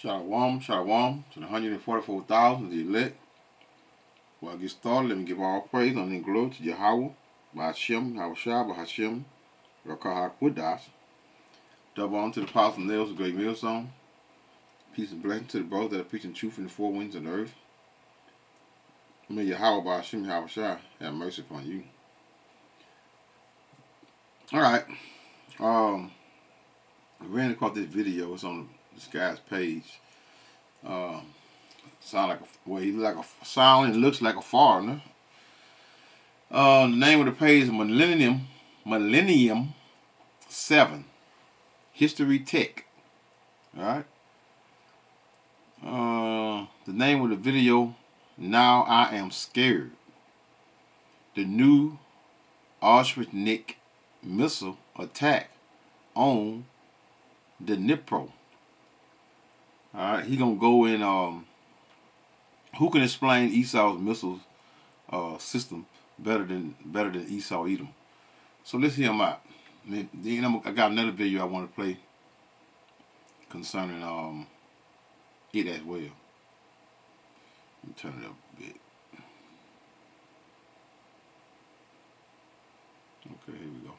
Shalom, shalom to the 144,000, the elect. Before I get started, let me give all praise and glory to Yahweh, Ba'ashem, Yahushua, Ba'ashem, Rakah HaKudas. Double on to the apostle nails, the great millstone. Peace and blessing to the brothers that are preaching truth in the four winds of the earth. May Yahweh, Ba'ashem, Yahushua have mercy upon you. Alright. I ran across this video. It's on this guy's page. Sound like he looks like a sound and looks like a foreigner. The name of the page is Millennium 7 History Tech. Alright. The name of the video, Now I Am Scared. The new Auschwitz missile attack on the Dnipro. Alright, he gonna go in who can explain Esau's missile system better than Esau Edom. So let's hear him out. Then I got another video I want to play concerning it as well. Let me turn it up a bit. Okay, here we go.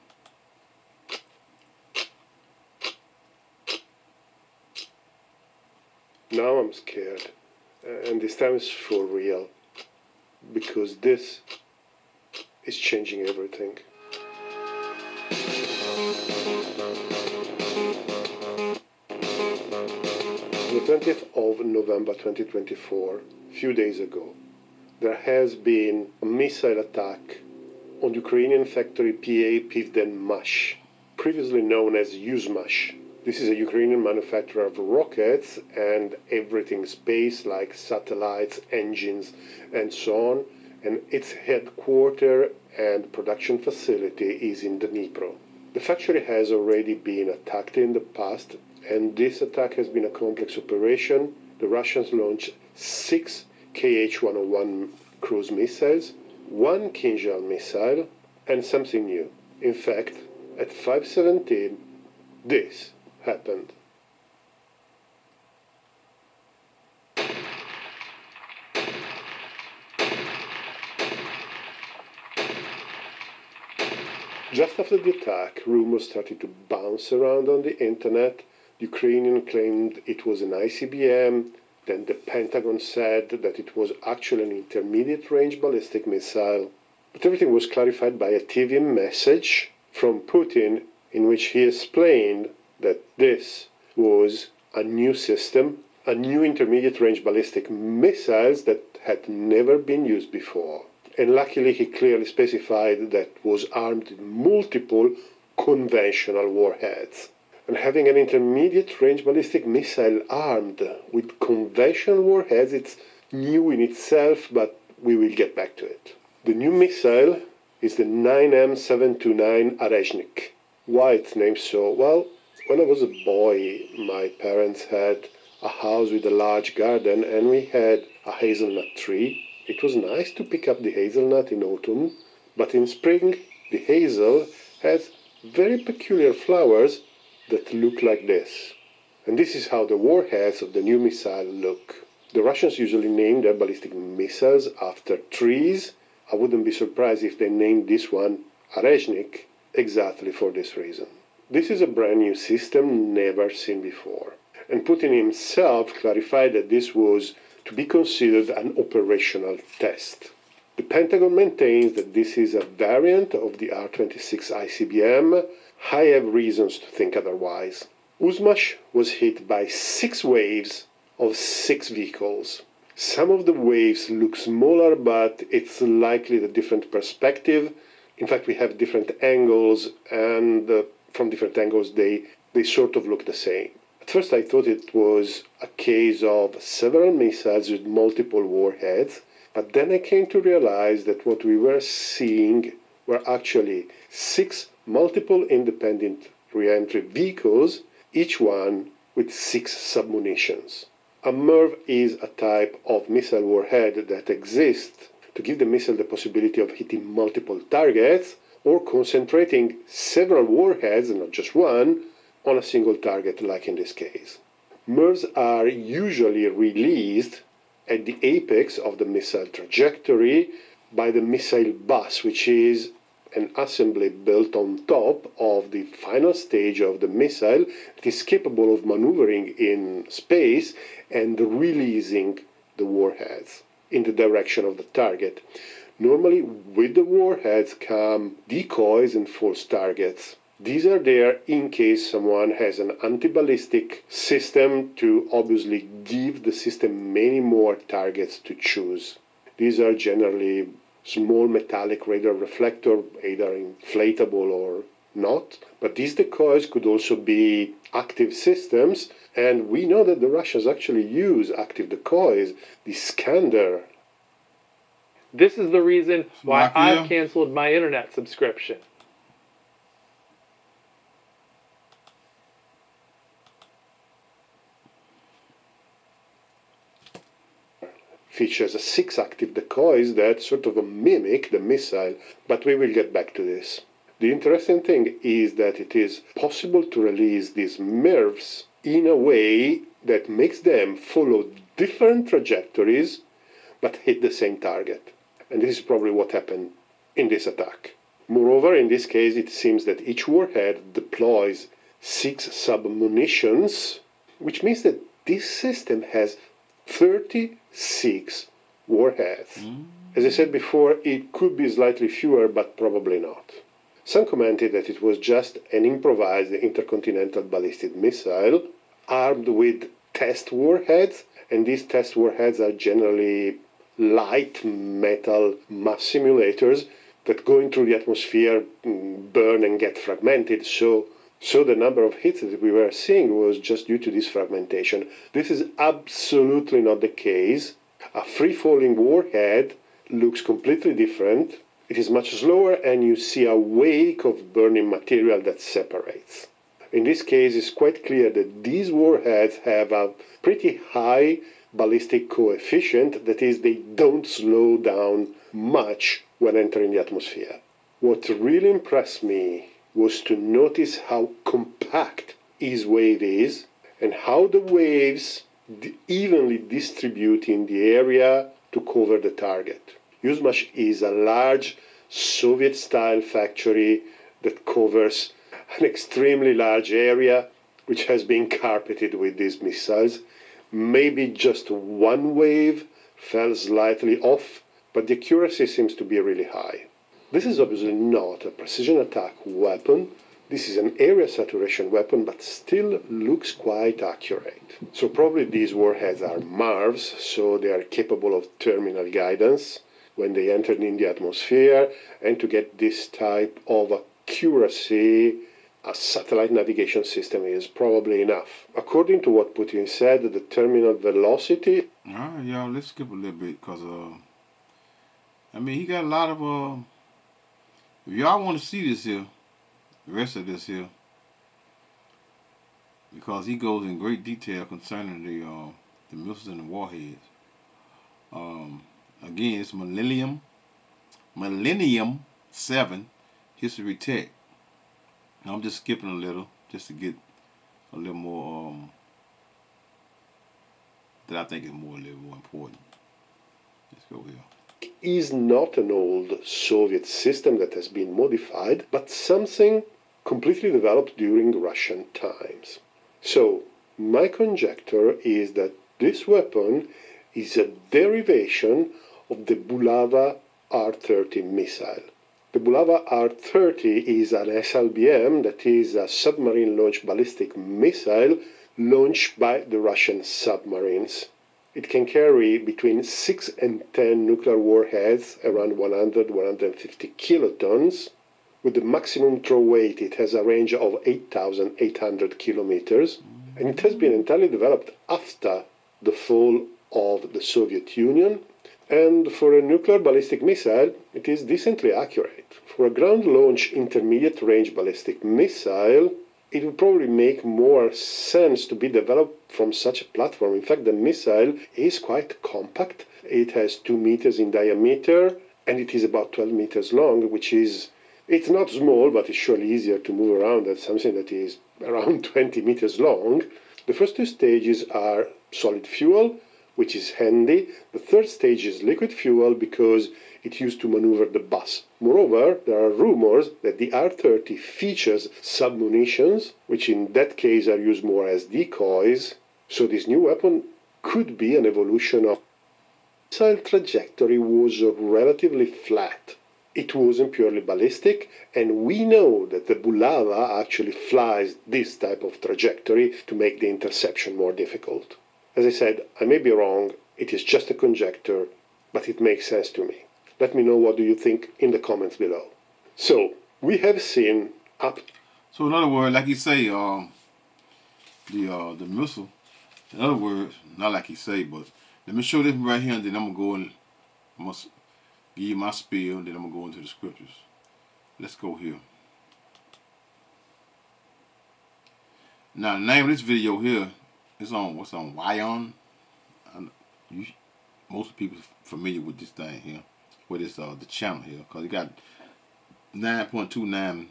Now I'm scared, and this time it's for real, because this is changing everything. On the 20th of November 2024, a few days ago, there has been a missile attack on the Ukrainian factory PA Pivdenmash, previously known as Yuzmash. This is a Ukrainian manufacturer of rockets and everything space, like satellites, engines, and so on. And its headquarters and production facility is in Dnipro. The factory has already been attacked in the past, and this attack has been a complex operation. The Russians launched 6 Kh-101 cruise missiles, 1 Kinzhal missile, and something new. In fact, at 5:17, this happened. Just after the attack, rumors started to bounce around on the internet. The Ukrainian claimed it was an ICBM, then the Pentagon said that it was actually an intermediate-range ballistic missile. But everything was clarified by a TV message from Putin in which he explained that this was a new system, a new intermediate-range ballistic missiles that had never been used before. And luckily he clearly specified that was armed with multiple conventional warheads. And having an intermediate-range ballistic missile armed with conventional warheads, it's new in itself, but we will get back to it. The new missile is the 9M729 Arezhnik. Why it's named so? Well, when I was a boy, my parents had a house with a large garden, and we had a hazelnut tree. It was nice to pick up the hazelnut in autumn, but in spring the hazel has very peculiar flowers that look like this. And this is how the warheads of the new missile look. The Russians usually name their ballistic missiles after trees. I wouldn't be surprised if they named this one Arezhnik exactly for this reason. This is a brand new system never seen before. And Putin himself clarified that this was to be considered an operational test. The Pentagon maintains that this is a variant of the R-26 ICBM. I have reasons to think otherwise. Yuzmash was hit by 6 waves of 6 vehicles. Some of the waves look smaller, but it's likely the different perspective. In fact, we have different angles, and from different angles they sort of look the same. At first I thought it was a case of several missiles with multiple warheads, but then I came to realize that what we were seeing were actually 6 multiple independent re-entry vehicles, each one with 6 submunitions. A MIRV is a type of missile warhead that exists to give the missile the possibility of hitting multiple targets or concentrating several warheads, not just one, on a single target, like in this case. MIRVs are usually released at the apex of the missile trajectory by the missile bus, which is an assembly built on top of the final stage of the missile. It is capable of maneuvering in space and releasing the warheads in the direction of the target. Normally, with the warheads come decoys and false targets. These are there in case someone has an anti-ballistic system to obviously give the system many more targets to choose. These are generally small metallic radar reflector, either inflatable or not. But these decoys could also be active systems, and we know that the Russians actually use active decoys. The Iskander. This is the reason why Slovakia. I've canceled my internet subscription. Features 6 active decoys that sort of mimic the missile, but we will get back to this. The interesting thing is that it is possible to release these MIRVs in a way that makes them follow different trajectories but hit the same target. And this is probably what happened in this attack. Moreover, in this case, it seems that each warhead deploys 6 sub-munitions, which means that this system has 36 warheads. As I said before, it could be slightly fewer, but probably not. Some commented that it was just an improvised intercontinental ballistic missile armed with test warheads, and these test warheads are generally light metal mass simulators that go into the atmosphere, burn and get fragmented. So the number of hits that we were seeing was just due to this fragmentation. This is absolutely not the case. A free-falling warhead looks completely different. It is much slower, and you see a wake of burning material that separates. In this case, it's quite clear that these warheads have a pretty high ballistic coefficient, that is, they don't slow down much when entering the atmosphere. What really impressed me was to notice how compact each wave is and how the waves evenly distribute in the area to cover the target. Yuzhmash is a large Soviet-style factory that covers an extremely large area which has been carpeted with these missiles. Maybe just one wave fell slightly off, but the accuracy seems to be really high. This is obviously not a precision attack weapon. This is an area saturation weapon, but still looks quite accurate. So probably these warheads are MARVs, so they are capable of terminal guidance when they enter in the atmosphere, and to get this type of accuracy, a satellite navigation system is probably enough. According to what Putin said, the terminal velocity... Alright, y'all, let's skip a little bit, because, he got a lot of, if y'all want to see this here, the rest of this here, because he goes in great detail concerning the missiles and the warheads. Again, it's Millennium 7 History Tech. I'm just skipping a little, just to get a little more, that I think is a little more important. Let's go here. Is not an old Soviet system that has been modified, but something completely developed during Russian times. So, my conjecture is that this weapon is a derivation of the Bulava R-30 missile. The Bulava R-30 is an SLBM, that is a submarine-launched ballistic missile launched by the Russian submarines. It can carry between 6 and 10 nuclear warheads, around 100-150 kilotons. With the maximum throw weight, it has a range of 8,800 kilometers, and it has been entirely developed after the fall of the Soviet Union. And for a nuclear ballistic missile, it is decently accurate. For a ground-launched intermediate-range ballistic missile, it would probably make more sense to be developed from such a platform. In fact, the missile is quite compact. It has 2 meters in diameter, and it is about 12 meters long, which is, it's not small, but it's surely easier to move around than something that is around 20 meters long. The first two stages are solid fuel, which is handy. The third stage is liquid fuel because it used to maneuver the bus. Moreover, there are rumors that the R-30 features submunitions, which in that case are used more as decoys. So this new weapon could be an evolution of missile trajectory was relatively flat. It wasn't purely ballistic, and we know that the Bulava actually flies this type of trajectory to make the interception more difficult. As I said, I may be wrong, it is just a conjecture, but it makes sense to me. Let me know what do you think in the comments below. So, we have seen up... So in other words, like you say, the missile, in other words, not like you say, but let me show this right here, and then I'm going to go and I must give you my spiel, and then I'm going to go into the scriptures. Let's go here. Now, the name of this video here is on, what's on, Wion? Most people familiar with this thing here, with this, the channel here, because it got 9.29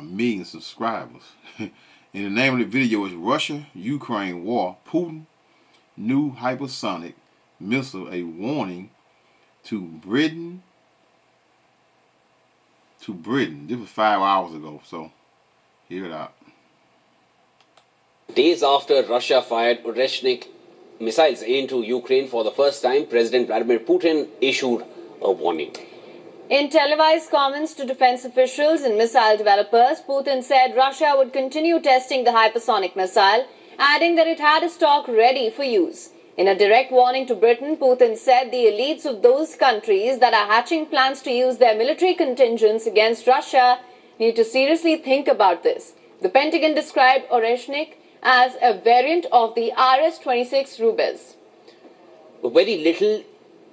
million subscribers. And the name of the video is Russia-Ukraine War, Putin, New Hypersonic Missile, a warning to Britain. This was 5 hours ago, so hear it out. Days after Russia fired Oreshnik missiles into Ukraine for the first time, President Vladimir Putin issued a warning. In televised comments to defense officials and missile developers, Putin said Russia would continue testing the hypersonic missile, adding that it had a stock ready for use. In a direct warning to Britain, Putin said the elites of those countries that are hatching plans to use their military contingents against Russia need to seriously think about this. The Pentagon described Oreshnik as a variant of the RS-26 Rubez. Very little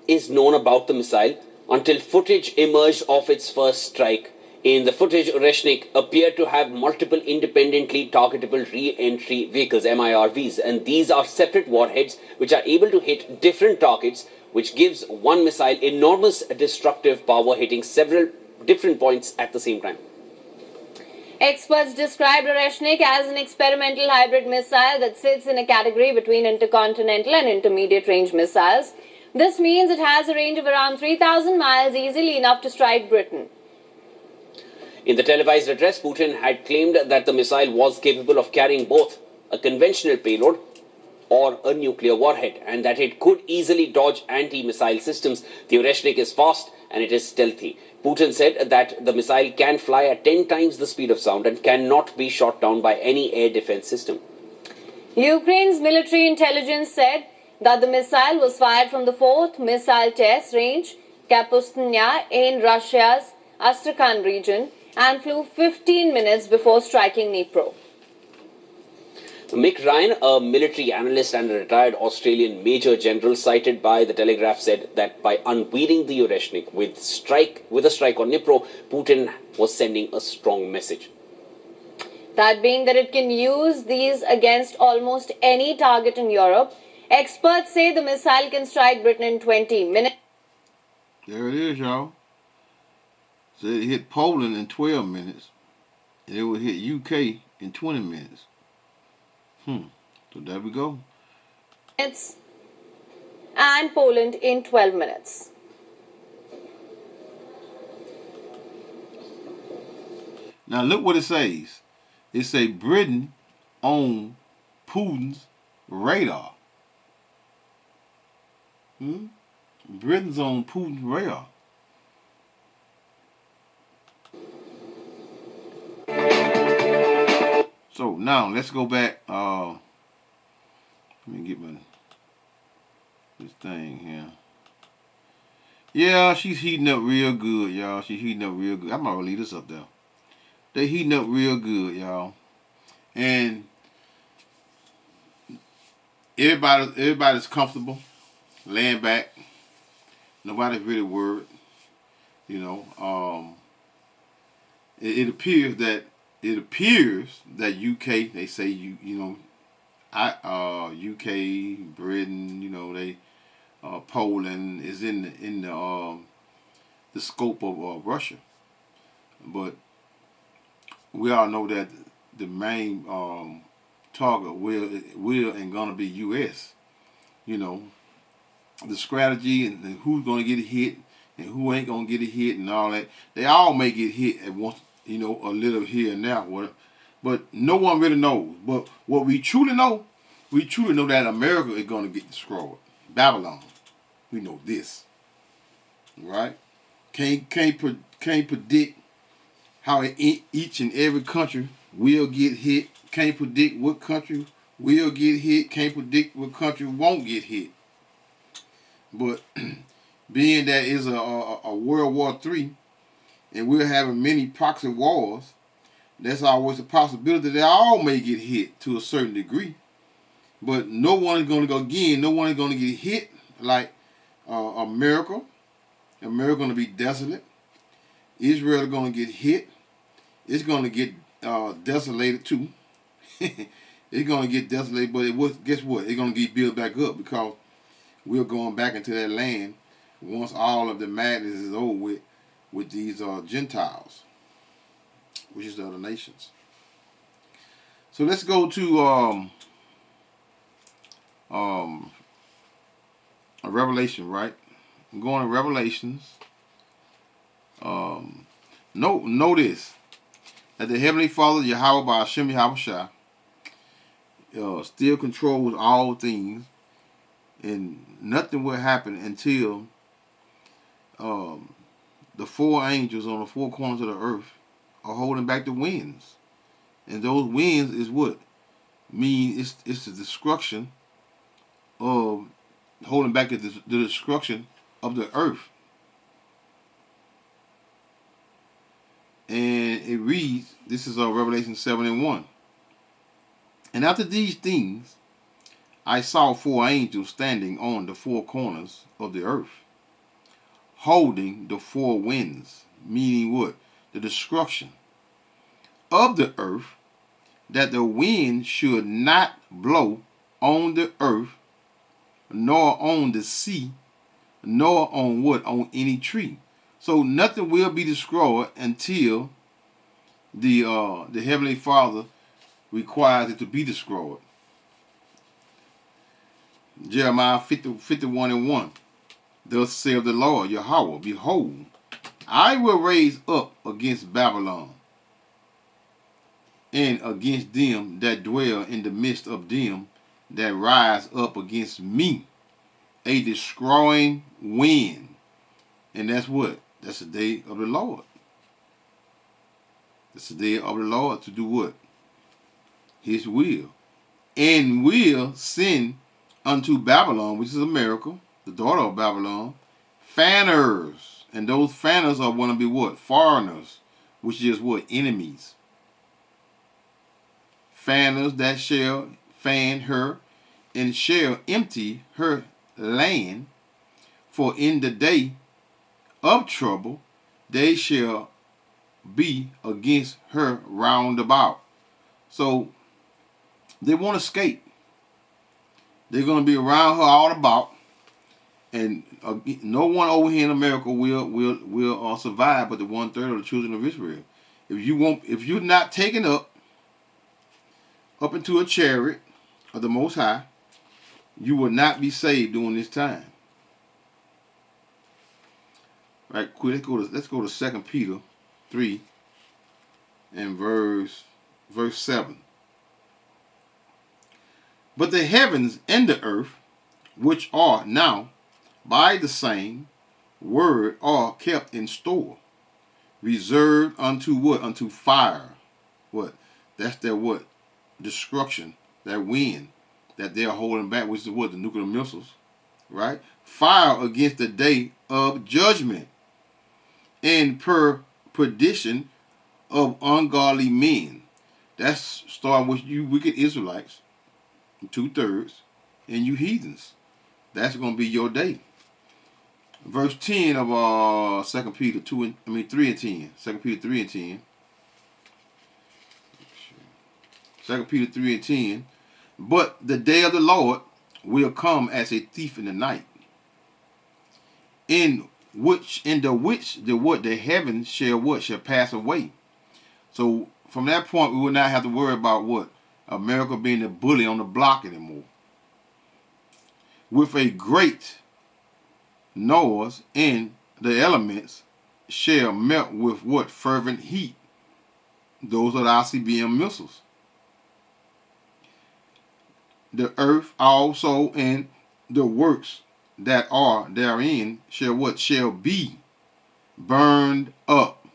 is known about the missile until footage emerged of its first strike. In the footage, Oreshnik appeared to have multiple independently targetable re-entry vehicles, MIRVs, and these are separate warheads which are able to hit different targets, which gives one missile enormous destructive power, hitting several different points at the same time. Experts described Oreshnik as an experimental hybrid missile that sits in a category between intercontinental and intermediate range missiles. This means it has a range of around 3,000 miles, easily enough to strike Britain. In the televised address, Putin had claimed that the missile was capable of carrying both a conventional payload or a nuclear warhead, and that it could easily dodge anti-missile systems. The Oreshnik is fast and it is stealthy. Putin said that the missile can fly at 10 times the speed of sound and cannot be shot down by any air defense system. Ukraine's military intelligence said that the missile was fired from the 4th Missile Test Range, Kapustnya, in Russia's Astrakhan region, and flew 15 minutes before striking Dnipro. Mick Ryan, a military analyst and a retired Australian Major General cited by The Telegraph, said that by unveiling the Oreshnik with a strike on Dnipro, Putin was sending a strong message. That being that it can use these against almost any target in Europe. Experts say the missile can strike Britain in 20 minutes. There it is, y'all. So it hit Poland in 12 minutes. And it will hit UK in 20 minutes. So there we go. And Poland in 12 minutes. Now look what it says. It say Britain on Putin's radar. Britain's on Putin's radar. So now let's go back. Let me get this thing here. Yeah, she's heating up real good, y'all. She's heating up real good. I'm gonna leave this up there. They heating up real good, y'all. And everybody's comfortable, laying back. Nobody's really worried. You know, it appears that UK, they say UK, Britain, you know, they Poland is in the scope of Russia, but we all know that the main target will and gonna be U.S. You know, the strategy and who's gonna get hit and who ain't gonna get a hit and all that. They all may get hit at once, you know, a little here and there, but no one really knows. But what we truly know that America is gonna get destroyed. Babylon, we know this, right? Can't predict how each and every country will get hit. Can't predict what country will get hit. Can't predict what country won't get hit. But being that is a World War III, and we're having many proxy wars, that's always a possibility that all may get hit to a certain degree. But no one is going to get hit like America. America going to be desolate. Israel is going to get hit. It's going to get desolated too. It's going to get desolated, but guess what? It's going to get built back up because we're going back into that land once all of the madness is over with these Gentiles, which is the other nations. So let's go to a Revelation, right? I'm going to Revelations. Notice that the Heavenly Father, Yahweh by Hashem Yahushua, still controls all things, and nothing will happen until the four angels on the four corners of the earth are holding back the winds. And those winds is what? It's the destruction of, holding back the destruction of the earth. And it reads, this is Revelation 7:1. And after these things, I saw four angels standing on the four corners of the earth, holding the four winds, meaning what? The destruction of the earth, that the wind should not blow on the earth, nor on the sea, nor on what? On any tree. So nothing will be destroyed until the Heavenly Father requires it to be destroyed. Jeremiah 51:1. Thus saith the Lord Yahweh, behold, I will raise up against Babylon and against them that dwell in the midst of them that rise up against me, a destroying wind. And that's what? That's the day of the Lord. That's the day of the Lord to do what? His will. And will send unto Babylon, which is America, the daughter of Babylon, fanners. And those fanners are going to be what? Foreigners, which is what? Enemies. Fanners that shall fan her and shall empty her land, for in the day of trouble they shall be against her round about. So they won't escape. They're going to be around her all about, and no one over here in America will survive but the 1/3 of the children of Israel. If you're not taken up into a chariot of the Most High, you will not be saved during this time. Right, quick. Let's go to 2 Peter 3 and verse 7. But the heavens and the earth, which are now by the same word, are kept in store, reserved unto what? Unto fire. What? That's their what? Destruction. That wind that they're holding back, which is what? The nuclear missiles. Right? Fire against the day of judgment, and perdition of ungodly men. That's starting with you wicked Israelites, 2/3, and you heathens. That's going to be your day. Verse 10 of 2 Peter 3 and 10. 2 Peter 3 and 10. 2 Peter 3 and 10. But the day of the Lord will come as a thief in the night, in the heavens shall pass away. So from that point, we will not have to worry about what? America being the bully on the block anymore. With a great noise, and the elements shall melt with what? Fervent heat. Those are the ICBM missiles. The earth also and the works that are therein shall what? Shall be burned up.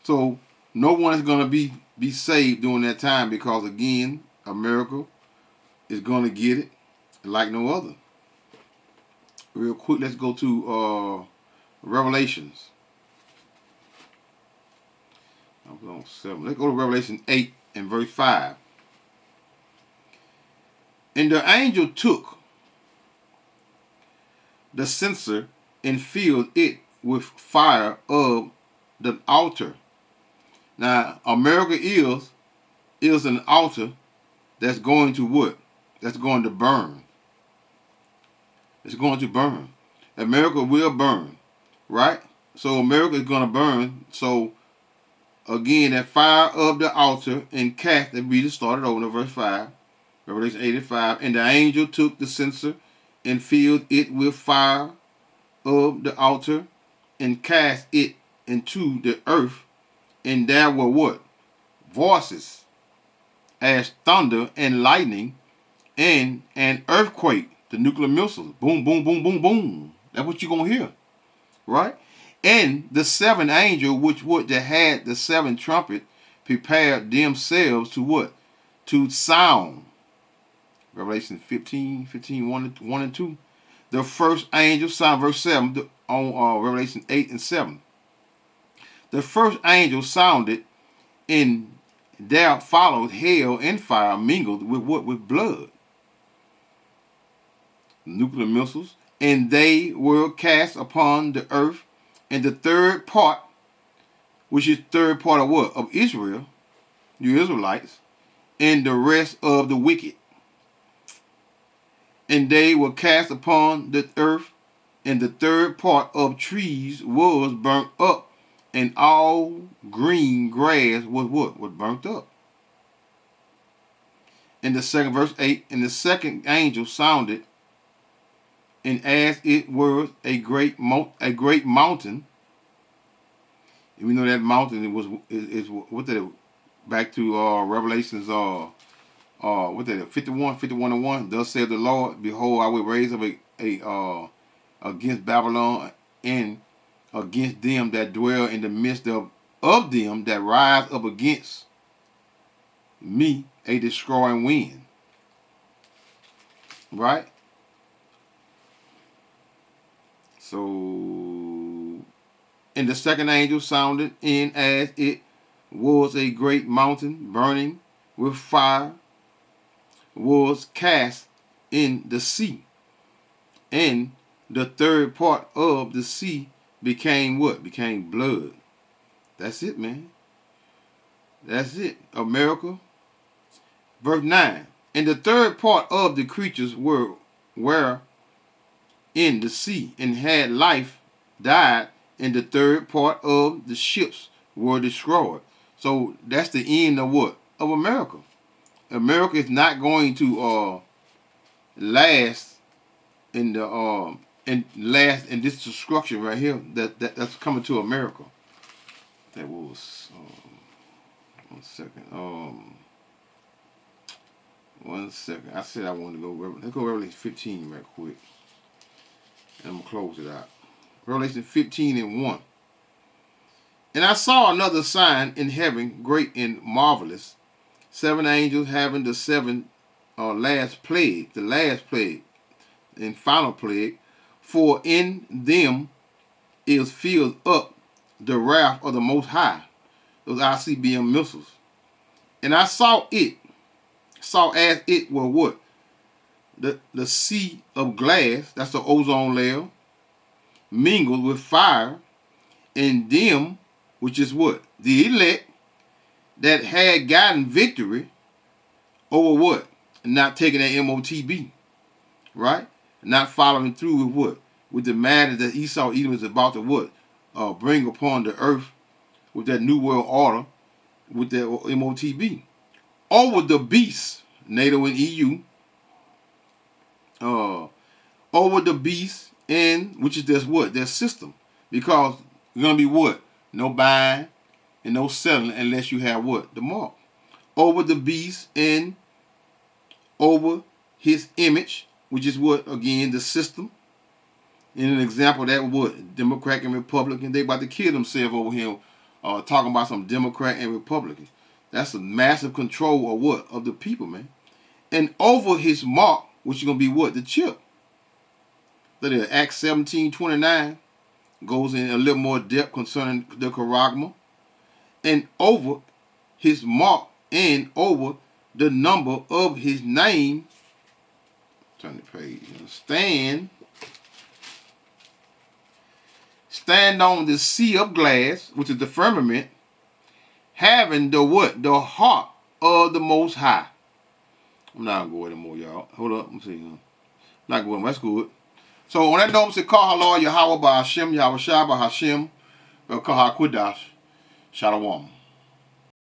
So no one is going to be saved during that time, because again, America is going to get it like no other. Real quick, let's go to Revelations. I was on 7. Let's go to Revelation 8 and verse 5. And the angel took the censer and filled it with fire of the altar. Now, America is an altar that's going to what? That's going to burn. It's going to burn. America will burn, right? So America is going to burn. So again, that fire of the altar and cast, that we just started over in verse 5, Revelation 8 and 5. And the angel took the censer and filled it with fire of the altar and cast it into the earth. And there were what? Voices as thunder and lightning and an earthquake. The nuclear missiles. Boom, boom, boom, boom, boom. That's what you're going to hear. Right? And the 7 angels, which would that had the 7 trumpet, prepared themselves to what? To sound. Revelation 15, 1 and 2. The first angel sounded, verse 7, on Revelation 8 and 7. The first angel sounded, and there followed hail and fire mingled with what? With blood. Nuclear missiles, and they were cast upon the earth, and the third part, which is third part of what? Of Israel, you Israelites, and the rest of the wicked. And they were cast upon the earth, and the third part of trees was burnt up, and all green grass was what? Was burnt up. In the second verse 8, and the second angel sounded, and as it was a great mountain, and we know that mountain is what did it, back to Revelations what did it, 51 and 1. Thus saith the Lord, behold, I will raise up a against Babylon and against them that dwell in the midst of them that rise up against me, a destroying wind. Right? So, and the second angel sounded, and as it was a great mountain burning with fire, was cast in the sea. And the third part of the sea became what? Became blood. That's it, man. That's it. America. Verse 9. And the third part of the creatures were in the sea and had life died, and the third part of the ships were destroyed. So that's the end of what? Of America. America is not going to last in the in this destruction right here that's coming to America. That was 1 second. 1 second. I said I wanted to go. Let's go Revelation 15 right quick. And I'm going to close it out. Revelation 15 and 1. And I saw another sign in heaven, great and marvelous, 7 angels having the 7 last plague, the last plague and final plague, for in them is filled up the wrath of the Most High, those ICBM missiles. And I saw as it were what? The sea of glass, that's the ozone layer, mingled with fire, and them, which is what? The elect that had gotten victory over what? Not taking that MOTB, right? Not following through with what? With the madness that Esau Edom is about to what? Bring upon the earth with that New World Order, with that MOTB. over the beast, NATO and EU, over the beast, and which is their system, because it's gonna be what? No buying and no selling unless you have what? The mark. Over the beast and over his image, which is what? Again, the system. In an example of that, what? Democrat and Republican, they about to kill themselves over here, talking about some Democrat and Republicans. That's a massive control of what? Of the people, man. And over his mark, which is going to be what? The chip. That is Acts 17:29 goes in a little more depth concerning the charagma. And over his mark and over the number of his name. Turn the page. Stand on the sea of glass, which is the firmament, having the what? The heart of the Most High. I'm not going to go anymore, y'all. Hold up. Let me see. Not going. That's good. So on that note, say, Call Halal Yahweh by Hashem, Yahweh Shai by Hashem, Kahal Kudash, Shalom.